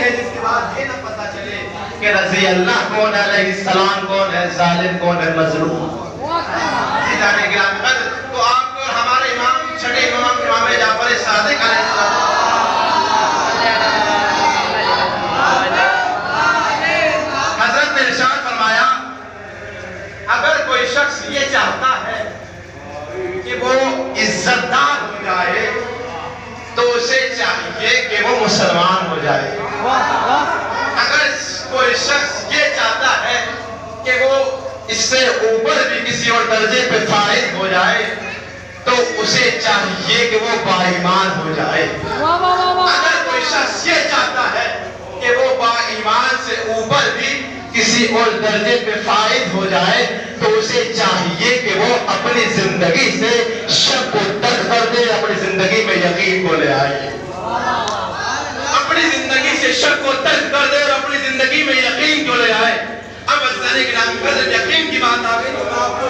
ہے جس کے بعد یہ نہ پتا چلے کہ رضی اللہ کون ہے، علیہ السلام کون ہے، ظالم کون ہے، مظلوم جانے گرام قدر. تو آپ کو اور ہمارے امام چھٹے امام جعفر صادق علیہ السلام حضرت نے ارشاد فرمایا اگر کوئی شخص یہ چاہتا ہے کہ وہ عزت دار ہو جائے تو اسے چاہیے کہ وہ مسلمان ہو جائے. اگر کوئی شخص یہ چاہتا ہے کہ وہ اس سے اوپر بھی کسی اور درجے پہ فائز ہو جائے تو اسے چاہیے کہ وہ با ایمان ہو جائے. اگر کوئی شخص یہ چاہتا ہے کہ وہ با ایمان سے اوپر بھی کسی اور درجے پہ فائز ہو جائے تو اسے چاہیے کہ وہ اپنی زندگی سے شک کو ترک کر دے، اپنی زندگی میں یقین کو لے آئے. اپنی زندگی سے شک کو ترک کر دے اور اپنی زندگی میں یقین کو لے آئے. اب عزیزان کرام قدر یقین کی بات آ گئی تو میں آپ کو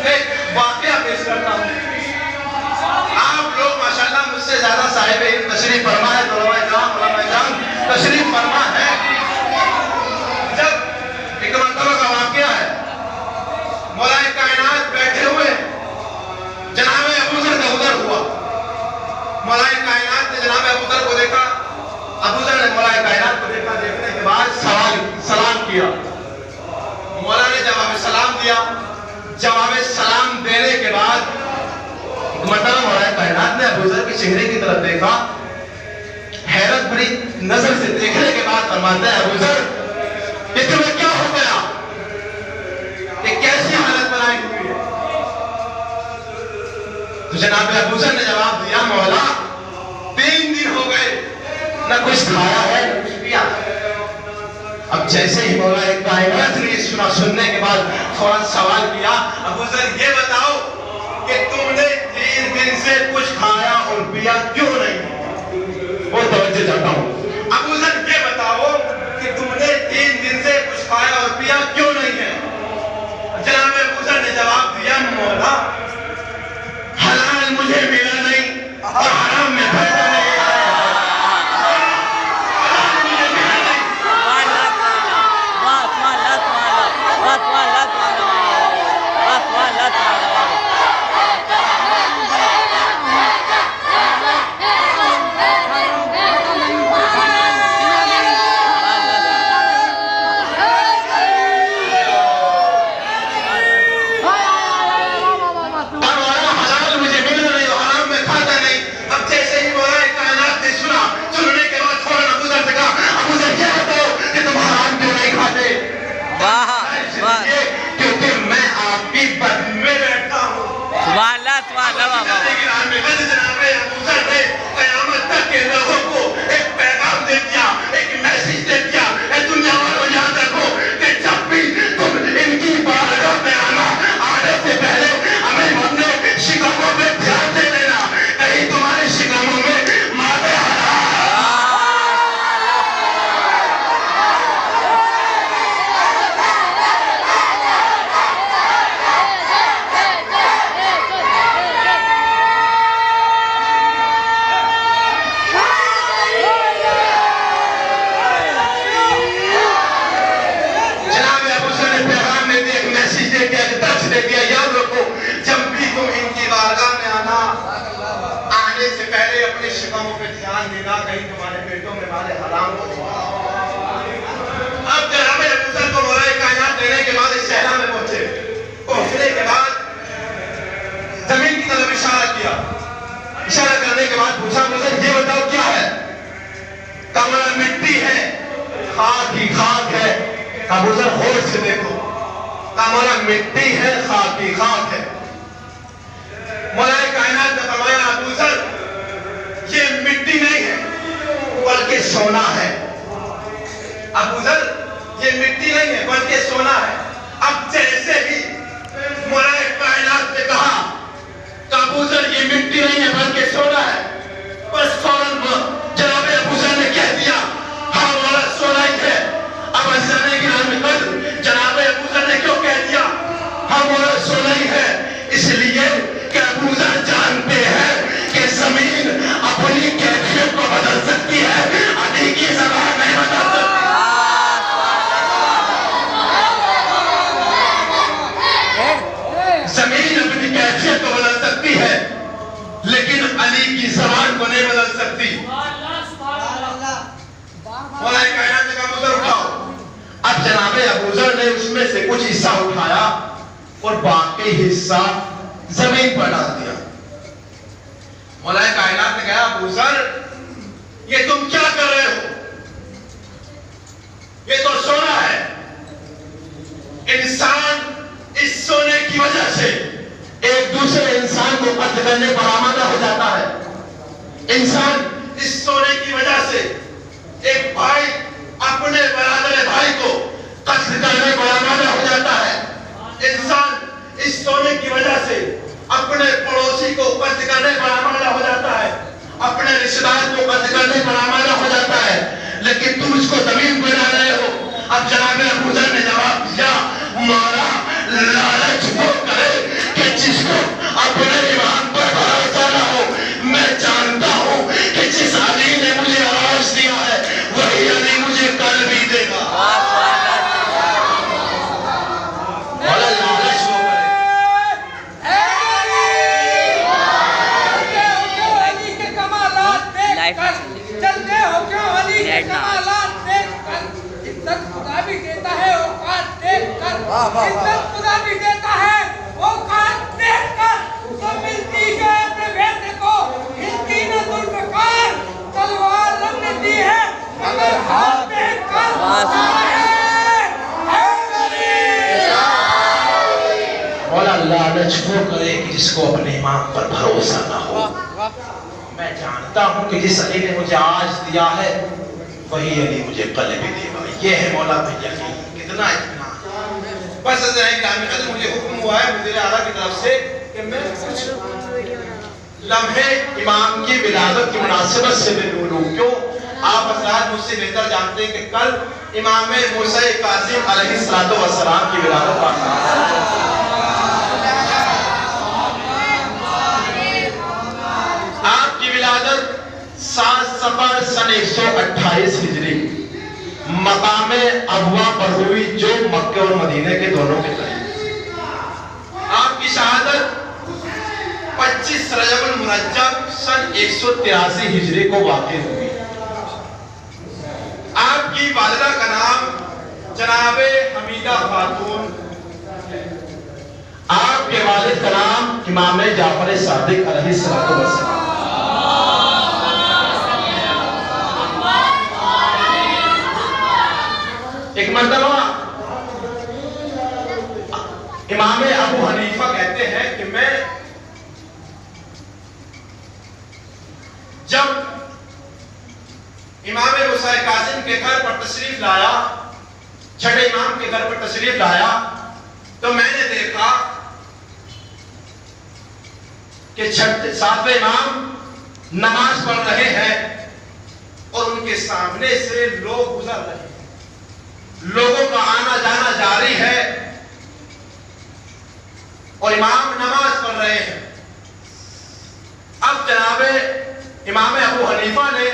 ایک واقعہ پیش کرتا ہوں. آپ لوگ ماشاءاللہ مجھ سے زیادہ صاحب علم تشریف فرما ہے، علماء کرام تشریف فرما ہے. جب ایک مرتبہ کا واقعہ ہے، مولا کائنات بیٹھے ہوئے جناب ابوذر کا حضور ہوا. مولا کائنات نے جناب ابوذر کو دیکھا، ابوذر نے مولا کائنات کو دیکھا، دیکھنے کے بعد سلام کیا. مولا نے جواب سلام دیا. جواب سلام دینے کے بعد مرتبہ مولا کائنات نے ابوذر کے چہرے کی طرف دیکھا، حیرت بھری نظر سے دیکھنے کے بعد فرماتا ہے ابوذر یہ تمہیں کیا ہو گیا، یہ کیسی حالت بنائی ہوئی ہے؟ تو جناب ابوذر نے جواب دیا مولا 3 دن ہو گئے نہ کچھ کھایا ہے نہ کچھ پیا. اب جیسے ہی مولا کائنات نے سنا، سننے کے بعد فوراً سوال کیا ابوذر یہ بتاؤ کہ تم نے 3 دن سے کچھ کھایا اور پیا کیوں نہیں؟ وہ توجہ چاہتا ہوں. ابوذر یہ بتاؤ کہ تم نے 3 دن سے کچھ کھایا اور پیا کیوں نہیں ہے؟ جناب ابوذر نے جواب دیا مولا حلال مجھے ملا نہیں اور حرام میں پھنسا نہیں. اشارہ کرنے کے بعد پوچھا مجھے یہ بتاؤ کیا ہے؟ کمرہ مٹی ہے، خاک ہی خاک ہے. ابوذر غور سے دیکھو، کمرہ مٹی ہے، خاک ہی خاک ہے. مولا کائنات نے فرمایا ابوذر یہ مٹی نہیں ہے بلکہ سونا ہے. ابوذر یہ مٹی نہیں ہے بلکہ سونا ہے. اب جیسے ہی مولا کائنات نے کہا ابوذر یہ مٹی نہیں ہے بلکہ سونا ہے، بس فوراً جناب ابوذر نے کہہ دیا ہاں مولا سونا ہی ہے. اب عزیزانے کی نام قدر جناب ابوذر نے کیوں کہہ دیا ہاں مولا سونا ہی ہے؟ اس لیے کہ ابوذر جانتے ہیں کہ زمین اپنی کیفیت کو بدل سکتی ہے. ابھی کی زبان نہیں بدل میں سے کچھ حصہ اٹھایا اور باقی حصہ زمین پر ڈال دیا۔ مولا کائنات نے کہا ابو ذر یہ تم کیا کر رہے ہو؟ یہ تو سونا ہے، انسان اس سونے کی وجہ سے ایک دوسرے انسان کو قتل کرنے پر آمادہ ہو جاتا ہے۔ انسان اس سونے کی وجہ سے ایک بھائی اپنے برادر بھائی کو قتل کرنے پر آمادہ ہو جاتا ہے۔ انسان اس سونے کی وجہ سے اپنے پڑوسی کو قتل کرنے پر آمادہ ہو جاتا ہے، اپنے رشتہ دار کو قتل کرنے پر آمادہ ہو جاتا ہے، لیکن تم اس کو زمین پر ڈال رہے ہو۔ اب جناب ابو ذر نے جواب دیا مولا لالچ وہ کرے کہ جس کو اپنے ایمان پر بھروسہ نہ ہو۔ میں جانتا ہوں کہ جس علی نے مجھے آواز دیا ہے وہی علی مجھے کل بھی دے گا۔ مولا لالچ وہ کرے۔ علی کے کمالات دیکھ کر چلتے ہو کیوں؟ علی کے کمالات دیکھ کر عزت خدا بھی دیتا ہے، اوقات دیکھ کر عزت خدا بھی دیتا ہے، اوقات دیکھ کر تو ملتی جو اپنے بیٹے کو ہلتی نہ ذوالفقار، تلوار رب نے دی ہے مگر ہاتھ دیکھ کر مولا لالچ وہ کرے کہ جس کو اپنے امام پر بھروسہ نہ ہو۔ میں جانتا ہوں کہ جس علی نے مجھے آج دیا ہے وہی علی مجھے کل بھی دے گا۔ یہ ہے مولا پہ یقین، کتنا اطمینان۔ بس مجھے حکم ہوا ہے وزیر اعلیٰ کی طرف سے کہ میں کچھ لمحے امام کی ولادت کی مناسبت سے بھی لوں۔ کیوں؟ آپ حضرات مجھ سے بہتر جانتے ہیں کہ کل امام موسیٰ کاظم علیہ السلام کی ولادت پاس۔ آپ کی ولادت 7 صفر سن 128 ہجری مقام ابوا پر ہوئی جو مکہ اور مدینہ کے دونوں کے قریب۔ آپ کی شہادت 25 رجب المرجب سن 183 ہجری کو واقع ہوئی۔ آپ کی والدہ کا نام جناب حمیدہ خاتون، آپ کے والد کا نام امام جعفر صادق علیہ السلام۔ ایک مرتبہ امام ابو حنیفہ کہتے ہیں کہ میں جب امام موسیٰ کاظم کے گھر پر تشریف لایا، چھٹے امام کے گھر پر تشریف لایا، تو میں نے دیکھا کہ 7ویں امام نماز پڑھ رہے ہیں اور ان کے سامنے سے لوگ گزر رہے ہیں، لوگوں کا آنا جانا جاری ہے اور امام نماز پڑھ رہے ہیں۔ اب جناب امام ابو حنیفہ نے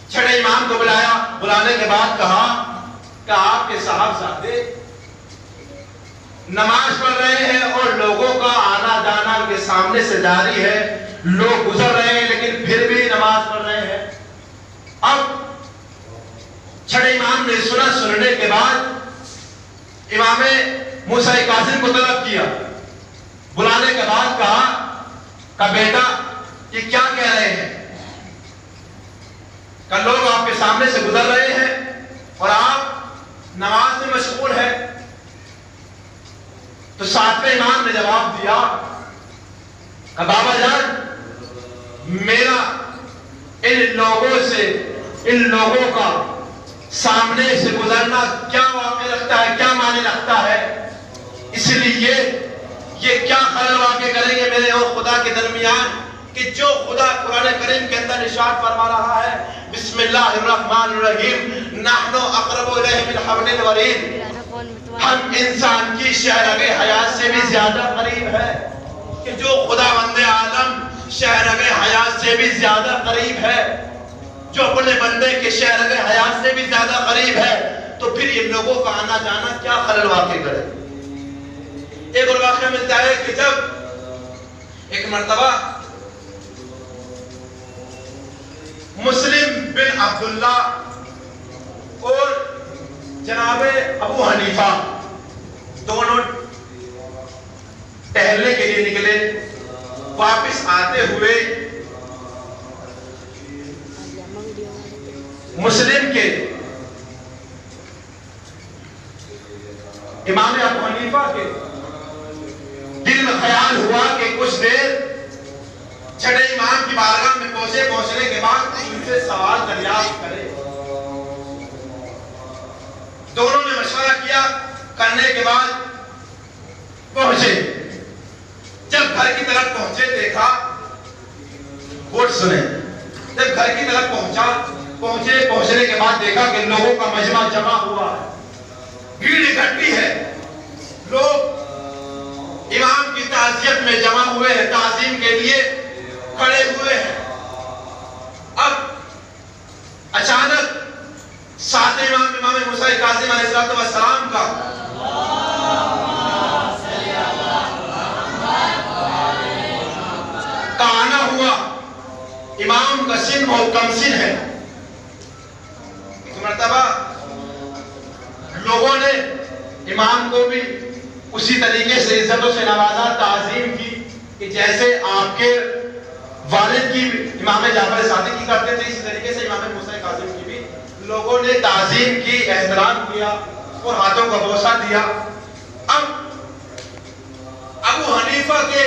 چھٹے امام کو بلایا، بلانے کے بعد کہا کہ آپ کے صاحبزادے نماز پڑھ رہے ہیں اور لوگوں کا آنا جانا ان کے سامنے سے جاری ہے، لوگ گزر رہے ہیں لیکن پھر بھی نماز پڑھ رہے ہیں۔ اب چھٹے امام نے سننے کے بعد امام موسیٰ کاظم کو طلب کیا، بلانے کے بعد کہا کہ بیٹا یہ کیا کہہ رہے ہیں کہ لوگ آپ کے سامنے سے گزر رہے ہیں اور آپ نماز میں مشغول ہیں؟ تو 7ویں امام نے جواب دیا کہ بابا جان میرا ان لوگوں کا سامنے سے گزرنا کیا واقع رکھتا ہے، کیا معنی رکھتا ہے؟ اس لیے یہ کیا خلل واقع کریں گے میرے اور خدا کے درمیان کہ جو خدا قرآن کریم کے اندر ارشاد فرما رہا ہے بسم اللہ الرحمن الرحیم نحن اقرب الیہ من حبل الورید، ہم انسان کی شہرگ حیات سے بھی زیادہ قریب ہے، کہ جو خدا بند عالم شہرگ حیات سے بھی زیادہ قریب ہے، جو اپنے بندے کے شہرگ حیات سے بھی زیادہ قریب ہے، تو پھر یہ لوگوں کا آنا جانا کیا خلل واقع کرے؟ ایک اور واقعہ ملتا ہے کہ جب ایک مرتبہ مسلم بن عبداللہ اور جناب ابو حنیفہ دونوں ٹہلنے کے لیے نکلے. واپس آتے ہوئے مسلم کے امام ابو حنیفہ کے دل میں خیال ہوا کہ کچھ دیر چھٹے امام کی بارگاہ میں پہنچنے کے بعد ان سے سوال دریافت کرے. دونوں نے مشورہ کیا, کرنے کے بعد پہنچے. جب گھر کی طرف پہنچے دیکھا, غور سنیں, جب گھر کی طرف پہنچنے کے بعد دیکھا کہ لوگوں کا مجمع جمع ہوا ہے, بھیڑ اکٹھی ہے, لوگ امام کی تعزیت میں جمع ہوئے ہیں, تعظیم کے لیے کھڑے ہوئے ہیں. اب اچانک ساتھ امام موسیٰ کاظم علیہ السلام کا آنا ہوا. امام کا سن بہت کم سن ہے. ایک مرتبہ لوگوں نے امام کو بھی اسی طریقے سے عزتوں سے نوازا, تعظیم کی کہ جیسے آپ کے والد کی امام جعفر صادق کی کرتے تھے, اسی طریقے سے امام موسیٰ کاظم کی بھی لوگوں نے تعظیم کی, احترام کیا اور ہاتھوں کا بوسہ دیا. اب ابو حنیفہ کے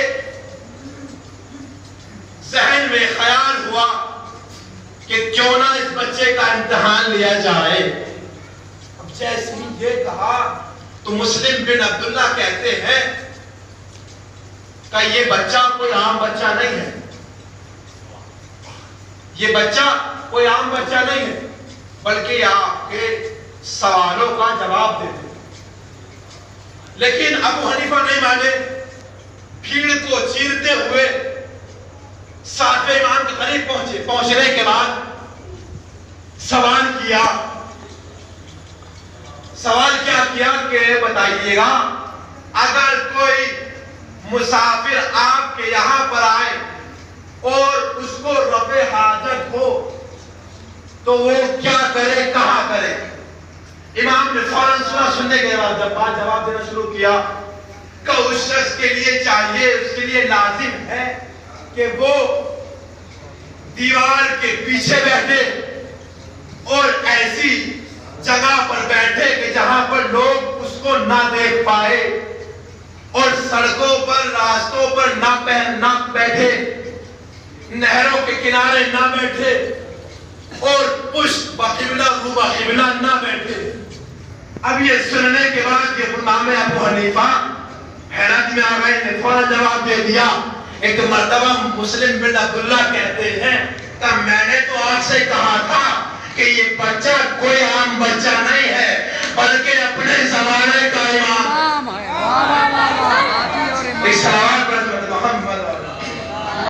ذہن میں خیال ہوا کہ کیوں نہ اس بچے کا امتحان لیا جائے. اب جیسے ہی یہ کہا تو مسلم بن عبداللہ کہتے ہیں کہ یہ بچہ کوئی عام بچہ نہیں ہے, یہ بچہ کوئی عام بچہ نہیں ہے, بلکہ آپ کے سوالوں کا جواب دیتے. لیکن ابو حنیفہ نہیں مانے, بھیڑ کو چیرتے ہوئے ساتویں امام کے قریب پہنچنے کے بعد سوال کیا کہ بتائیے گا, اگر کوئی مسافر آپ کے یہاں پر آئے اور اس کو رفع حاجت ہو تو وہ کیا کرے, کہاں کرے؟ امام نے فوراً سننے کے بعد جواب دینا شروع کیا کہ اس شخص کے لیے چاہیے, اس کے لیے لازم ہے کہ وہ دیوار کے پیچھے بیٹھے اور ایسی جگہ پر بیٹھے کہ جہاں پر لوگ اس کو نہ دیکھ پائے, اور سڑکوں پر, راستوں پر نہ بیٹھے, نہروں کے کنارے نہ بیٹھے, اور پشت بقبلہ رو بقبلہ نہ بیٹھے. اب یہ سننے کے بعد یہ امام ابو حنیفہ حیرت میں آ گئے, نے فوراً جواب دے دیا. ایک مرتبہ مسلم بن عبداللہ کہتے ہیں کہ میں نے تو آپ سے کہا تھا کہ یہ بچہ کوئی عام بچہ نہیں ہے, بلکہ اپنے زمانے